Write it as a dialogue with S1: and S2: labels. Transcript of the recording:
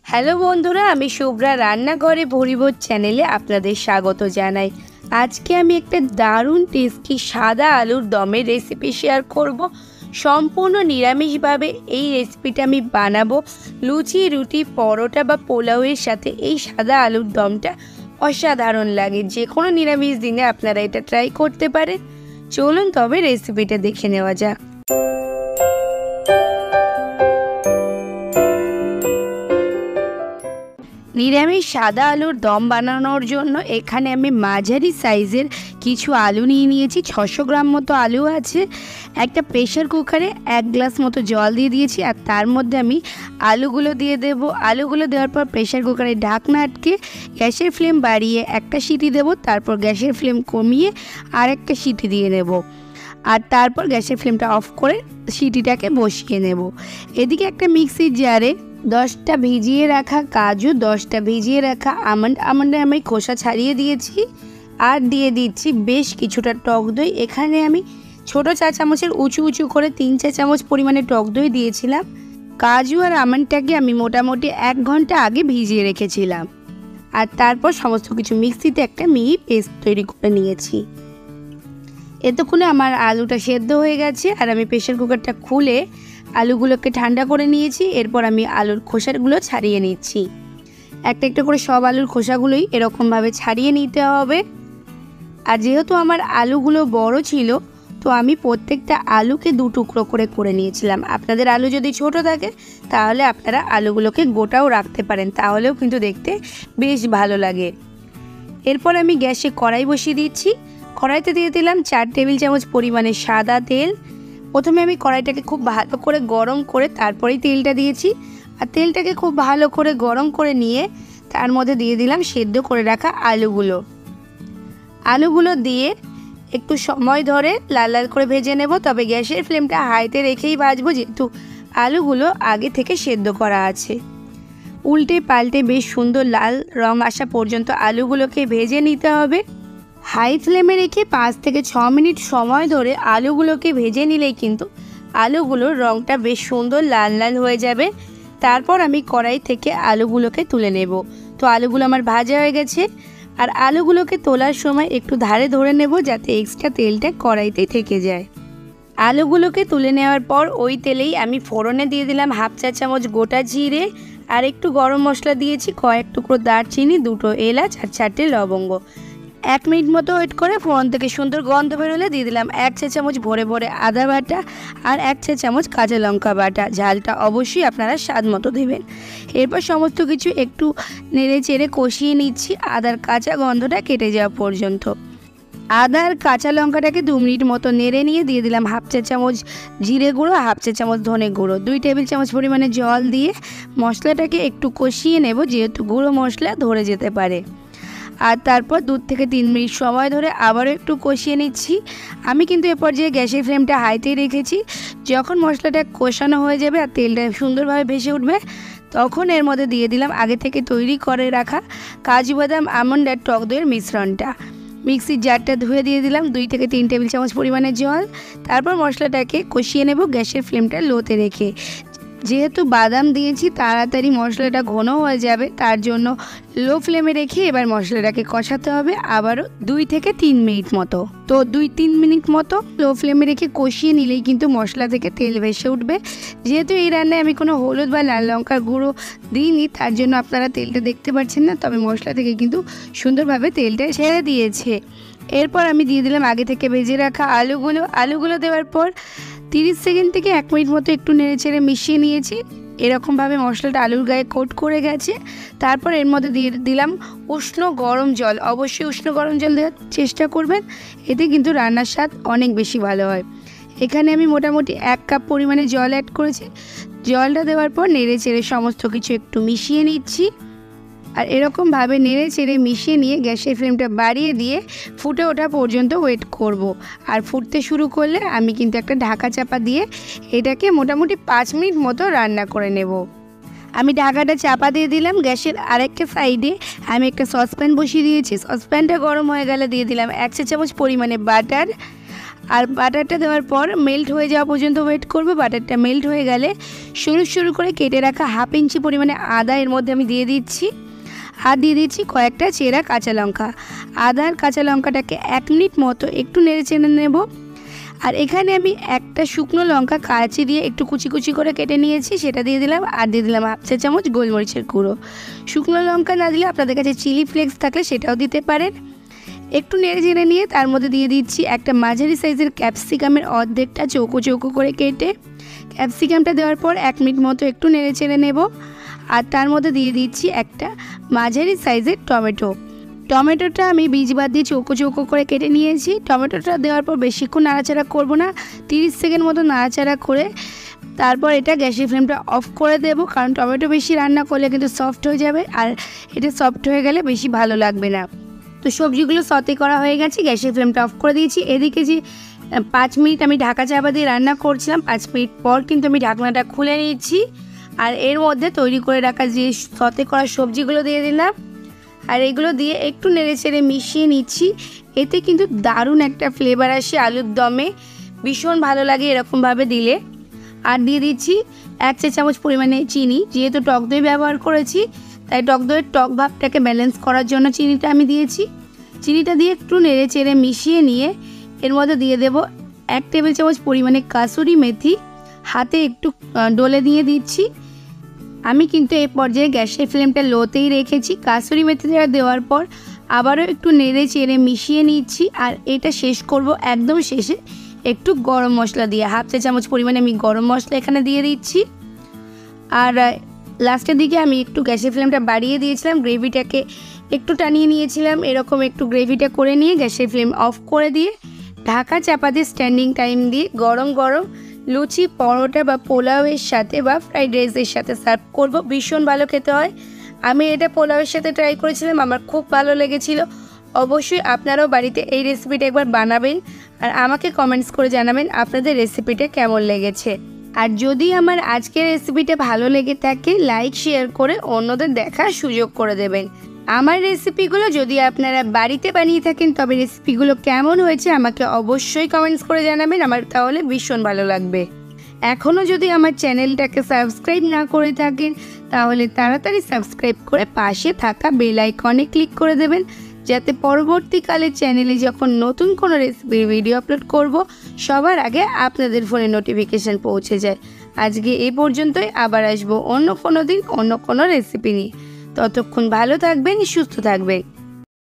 S1: Hello বন্ধুরা, আমি শুভ্রা রান্নাঘরে ভরিভোজ চ্যানেলে আপনাদের স্বাগত জানাই। আজকে আমি একটা দারুণ টেস্টি সাদা আলুর দমের রেসিপি শেয়ার করব। সম্পূর্ণ নিরামিষভাবে এই রেসিপিটা আমি বানাবো। লুচি, রুটি, পরোটা বা পোলাওয়ের সাথে এই সাদা আলুর দমটা অসাধারণ লাগে। যে কোনো নিরামিষ দিনে আপনারা এটা ট্রাই করতে পারেন। চলুন তবে রেসিপিটা দেখে নেওয়া যাক। নিরামিষ সাদা আলুর দম বানানোর জন্য এখানে আমি মাঝারি সাইজের কিছু আলু নিয়ে নিয়েছি। 600 গ্রাম মতো আলু আছে। একটা প্রেশার কুকারে 1 গ্লাস মতো জল দিয়ে দিয়েছি, আর তার মধ্যে আমি আলুগুলো দিয়ে দেব। আলুগুলো দেওয়ার পর প্রেশার কুকারে ঢাকনা আটকে গ্যাসের ফ্লেম বাড়িয়ে একটা সিটি দেব, তারপর গ্যাসের ফ্লেম কমিয়ে আর একটা সিটি দিয়ে নেব, আর তারপর গ্যাসের ফ্লেমটা অফ করে সিটিটাকে বসিয়ে নেব। এদিকে একটা মিক্সির জারে 10টা ভিজিয়ে রাখা কাজু, 10টা ভিজিয়ে রাখা আমন্ডে আমি খোসা ছাড়িয়ে দিয়েছি, আর দিয়ে দিচ্ছি বেশ কিছুটা টক দই। এখানে আমি ছোট চা চামচের উঁচু উঁচু করে 3 চা চামচ পরিমাণে টক দই দিয়েছিলাম। কাজু আর আমন্ডটাকে আমি মোটামুটি 1 ঘন্টা আগে ভিজিয়ে রেখেছিলাম, আর তারপর সমস্ত কিছু মিক্সিতে একটা মিহি পেস্ট তৈরি করে নিয়েছি। এতক্ষণে আমার আলুটা সেদ্ধ হয়ে গেছে, আর আমি প্রেশার কুকারটা খুলে আলুগুলোকে ঠান্ডা করে নিয়েছি। এরপর আমি আলুর খোসাগুলো ছাড়িয়ে নিচ্ছি। একটা একটা করে সব আলুর খোসাগুলোই এরকমভাবে ছাড়িয়ে নিতে হবে। আর যেহেতু আমার আলুগুলো বড় ছিল, তো আমি প্রত্যেকটা আলুকে 2 টুকরো করে নিয়েছিলাম। আপনাদের আলু যদি ছোট থাকে তাহলে আপনারা আলুগুলোকে গোটাও রাখতে পারেন, তাহলেও কিন্তু দেখতে বেশ ভালো লাগে। এরপর আমি গ্যাসে কড়াই বসিয়ে দিচ্ছি। কড়াইতে দিয়ে দিলাম 4 টেবিল চামচ পরিমাণে সাদা তেল। প্রথমে আমি কড়াইটাকে খুব ভালো করে গরম করে তারপরেই তেলটা দিয়েছি, আর তেলটাকে খুব ভালো করে গরম করে নিয়ে তার মধ্যে দিয়ে দিলাম সেদ্ধ করে রাখা আলুগুলো দিয়ে একটু সময় ধরে লাল লাল করে ভেজে নেব। তবে গ্যাসের ফ্লেমটা হাইতে রেখেই ভাজবো, যেহেতু আলুগুলো আগে থেকে সেদ্ধ করা আছে। উল্টে পাল্টে বেশ সুন্দর লাল রং আসা পর্যন্ত আলুগুলোকে ভেজে নিতে হবে। হাই ফ্লেমে রেখে 5 থেকে 6 মিনিট সময় ধরে আলুগুলোকে ভেজে নিলেই কিন্তু আলুগুলোর রঙটা বেশ সুন্দর লাল লাল হয়ে যাবে। তারপর আমি কড়াই থেকে আলুগুলোকে তুলে নেব। তো আলুগুলো আমার ভাজা হয়ে গেছে, আর আলুগুলোকে তোলার সময় একটু ধারে ধরে নেব, যাতে এক্সট্রা তেলটা কড়াইতে থেকে যায়। আলুগুলোকে তুলে নেওয়ার পর ওই তেলেই আমি ফোড়নে দিয়ে দিলাম 1/2 চা চামচ গোটা জিরে, আর একটু গরম মশলা দিয়েছি, কয়েক টুকরো দারচিনি, 2টো এলাচ আর 4টে লবঙ্গ। 1 মিনিট মতো ওয়েট করে ফোড়ন থেকে সুন্দর গন্ধ বেরোলে দিয়ে দিলাম 1 চা চামচ ভরে ভরে আদা বাটা আর 1 চা চামচ কাঁচা লঙ্কা বাটা। ঝালটা অবশ্যই আপনারা স্বাদ মতো দেবেন। এরপর সমস্ত কিছু একটু নেড়ে চেড়ে কষিয়ে নিচ্ছি আদার কাঁচা গন্ধটা কেটে যাওয়া পর্যন্ত। আদা আর কাঁচা লঙ্কাটাকে 2 মিনিট মতো নেড়ে নিয়ে দিয়ে দিলাম 1/2 চা চামচ জিরে গুঁড়ো, 1/2 চা চামচ ধনে গুঁড়ো, 2 টেবিল চামচ পরিমাণে জল দিয়ে মশলাটাকে একটু কষিয়ে নেব, যেহেতু গুঁড়ো মশলা ধরে যেতে পারে। আর তারপর 2 থেকে 3 মিনিট সময় ধরে আবারও একটু কষিয়ে নিচ্ছি। আমি কিন্তু এ পর্যায়ে গ্যাসের ফ্লেমটা হাইতেই রেখেছি। যখন মশলাটা কষানো হয়ে যাবে আর তেলটা সুন্দরভাবে ভেসে উঠবে, তখন এর মধ্যে দিয়ে দিলাম আগে থেকে তৈরি করে রাখা কাজু বাদাম, আমন্ড আর টক দইয়ের মিশ্রণটা। মিক্সির জারটা ধুয়ে দিয়ে দিলাম 2 থেকে 3 টেবিল চামচ পরিমাণে জল। তারপর মশলাটাকে কষিয়ে নেব গ্যাসের ফ্লেমটা লোতে রেখে। যেহেতু বাদাম দিয়েছি তাড়াতাড়ি মশলাটা ঘন হয়ে যাবে, তার জন্য লো ফ্লেমে রেখে এবার মশলাটাকে কষাতে হবে আবারও 2 থেকে 3 মিনিট মতো। তো 2-3 মিনিট মতো লো ফ্লেমে রেখে কষিয়ে নিলেই কিন্তু মশলা থেকে তেল ভেসে উঠবে। যেহেতু এই রান্নায় আমি কোনো হলুদ বা লাল লঙ্কার গুঁড়ো দিইনি, তার জন্য আপনারা তেলটা দেখতে পাচ্ছেন না, তবে মশলা থেকে কিন্তু সুন্দরভাবে তেলটা ছেড়ে দিয়েছে। এরপর আমি দিয়ে দিলাম আগে থেকে ভেজে রাখা আলুগুলো দেওয়ার পর 30 সেকেন্ড থেকে 1 মিনিট মতো একটু নেড়ে চেড়ে মিশিয়ে নিয়েছি। এরকমভাবে মশলাটা আলুর গায়ে কোট করে গেছে। তারপর এর মধ্যে দিয়ে দিলাম উষ্ণ গরম জল। অবশ্যই উষ্ণ গরম জল দেওয়ার চেষ্টা করবেন, এতে কিন্তু রান্নার স্বাদ অনেক বেশি ভালো হয়। এখানে আমি মোটামুটি 1 কাপ পরিমাণে জল অ্যাড করেছি। জলটা দেওয়ার পর নেড়ে চেড়ে সমস্ত কিছু একটু মিশিয়ে নিচ্ছি, আর এরকমভাবে নেড়ে চেড়ে মিশিয়ে নিয়ে গ্যাসের ফ্লেমটা বাড়িয়ে দিয়ে ফুটে ওঠা পর্যন্ত ওয়েট করব। আর ফুটতে শুরু করলে আমি কিন্তু একটা ঢাকা চাপা দিয়ে এটাকে মোটামুটি 5 মিনিট মতো রান্না করে নেব। আমি ঢাকাটা চাপা দিয়ে দিলাম। গ্যাসের আরেকটা সাইডে আমি একটা সসপ্যান বসিয়ে দিয়েছি। সসপ্যানটা গরম হয়ে গেলে দিয়ে দিলাম 1 চা চামচ পরিমাণে বাটার, আর বাটারটা দেওয়ার পর মেল্ট হয়ে যাওয়া পর্যন্ত ওয়েট করব। বাটারটা মেল্ট হয়ে গেলে সরু সরু করে কেটে রাখা 1/2 ইঞ্চি পরিমাণে আদা এর মধ্যে আমি দিয়ে দিচ্ছি। আর দিয়ে দিচ্ছি কয়েকটা চেরা কাঁচা লঙ্কা। আদা আর কাঁচা লঙ্কাটাকে 1 মিনিট মতো একটু নেড়ে চেড়ে নেব। আর এখানে আমি একটা শুকনো লঙ্কা কাঁচি দিয়ে একটু কুচি কুচি করে কেটে নিয়েছি, সেটা দিয়ে দিলাম। আর দিয়ে দিলাম 1/2 চা চামচ গোলমরিচের গুঁড়ো। শুকনো লঙ্কা না দিলে আপনাদের কাছে চিলি ফ্লেক্স থাকলে সেটাও দিতে পারেন। একটু নেড়ে চেড়ে নিয়ে তার মধ্যে দিয়ে দিচ্ছি একটা মাঝারি সাইজের ক্যাপসিকামের অর্ধেকটা চৌকো চৌকো করে কেটে। ক্যাপসিকামটা দেওয়ার পর 1 মিনিট মতো একটু নেড়ে চেড়ে নেব। আর তার মধ্যে দিয়ে দিচ্ছি একটা মাঝারি সাইজের টমেটো। টমেটোটা আমি বীজ বাদ দিয়ে চৌকো চৌকো করে কেটে নিয়েছি। টমেটোটা দেওয়ার পর বেশিক্ষণ নাড়াচাড়া করব না, 30 সেকেন্ড মতো নাড়াচাড়া করে তারপর এটা গ্যাসের ফ্লেমটা অফ করে দেব, কারণ টমেটো বেশি রান্না করলে কিন্তু সফট হয়ে যাবে, আর এটা সফট হয়ে গেলে বেশি ভালো লাগবে না। তো সবজিগুলো সতে করা হয়ে গেছে, গ্যাসের ফ্লেমটা অফ করে দিয়েছি। এদিকে যে 5 মিনিট আমি ঢাকা চাপা দিয়ে রান্না করছিলাম, 5 মিনিট পর কিন্তু আমি ঢাকনাটা খুলে নিচ্ছি। আর এর মধ্যে তৈরি করে রাখা যে সতে করা সবজিগুলো দিয়ে দিলাম। আর এগুলো দিয়ে একটু নেড়ে চেড়ে মিশিয়ে নিচ্ছি। এতে কিন্তু দারুণ একটা ফ্লেভার আসে আলুর দমে, ভীষণ ভালো লাগে এরকমভাবে দিলে। আর দিয়ে দিচ্ছি 1 চা চামচ পরিমাণে চিনি। যেহেতু টক দই ব্যবহার করেছি, তাই টক দইয়ের টক ভাবটাকে ব্যালেন্স করার জন্য চিনিটা আমি দিয়েছি। চিনিটা দিয়ে একটু নেড়ে চেড়ে মিশিয়ে নিয়ে এর মধ্যে দিয়ে দেব 1 টেবিল চামচ পরিমাণে কাসুরি মেথি। হাতে একটু ডলে দিয়ে দিচ্ছি। আমি কিন্তু এই পর্যায়ে গ্যাসের ফ্লেমটা লোতেই রেখেছি। কাসুরি মেথিটা দেওয়ার পর আবারও একটু নেড়ে চেড়ে মিশিয়ে নিচ্ছি। আর এটা শেষ করব একদম শেষে একটু গরম মশলা দিয়ে। 1/2 চা চামচ পরিমাণে আমি গরম মশলা এখানে দিয়ে দিচ্ছি। আর লাস্টের দিকে আমি একটু গ্যাসের ফ্লেমটা বাড়িয়ে দিয়েছিলাম, গ্রেভিটাকে একটু টানিয়ে নিয়েছিলাম। এরকম একটু গ্রেভিটা করে নিয়ে গ্যাসের ফ্লেম অফ করে দিয়ে ঢাকা চাপা দিয়ে স্ট্যান্ডিং টাইম দিয়ে গরম গরম লুচি, পরোটা বা পোলাওয়ের সাথে বা ফ্রাইড রাইসের সাথে সার্ভ করব। ভীষণ ভালো খেতে হয়। আমি এটা পোলাওয়ের সাথে ট্রাই করেছিলাম, আমার খুব ভালো লেগেছিল। অবশ্যই আপনারাও বাড়িতে এই রেসিপিটা একবার বানাবেন আর আমাকে কমেন্টস করে জানাবেন আপনাদের রেসিপিটা কেমন লেগেছে। আর যদি আমার আজকের রেসিপিটা ভালো লেগে থাকে, লাইক শেয়ার করে অন্যদের দেখার সুযোগ করে দেবেন। আমার রেসিপিগুলো যদি আপনারা বাড়িতে বানিয়ে থাকেন, তবে রেসিপিগুলো কেমন হয়েছে আমাকে অবশ্যই কমেন্টস করে জানাবেন, আমার তাহলে ভীষণ ভালো লাগবে। এখনও যদি আমার চ্যানেলটাকে সাবস্ক্রাইব না করে থাকেন, তাহলে তাড়াতাড়ি সাবস্ক্রাইব করে পাশে থাকা বেল আইকনে ক্লিক করে দেবেন, যাতে পরবর্তীকালে চ্যানেলে যখন নতুন কোনো রেসিপির ভিডিও আপলোড করব, সবার আগে আপনাদের ফোনে নোটিফিকেশান পৌঁছে যায়। আজকে এই পর্যন্তই, আবার আসবো অন্য কোনো দিন অন্য কোনো রেসিপি নিয়ে। ততক্ষণ ভালো থাকবেন, সুস্থ থাকবেন।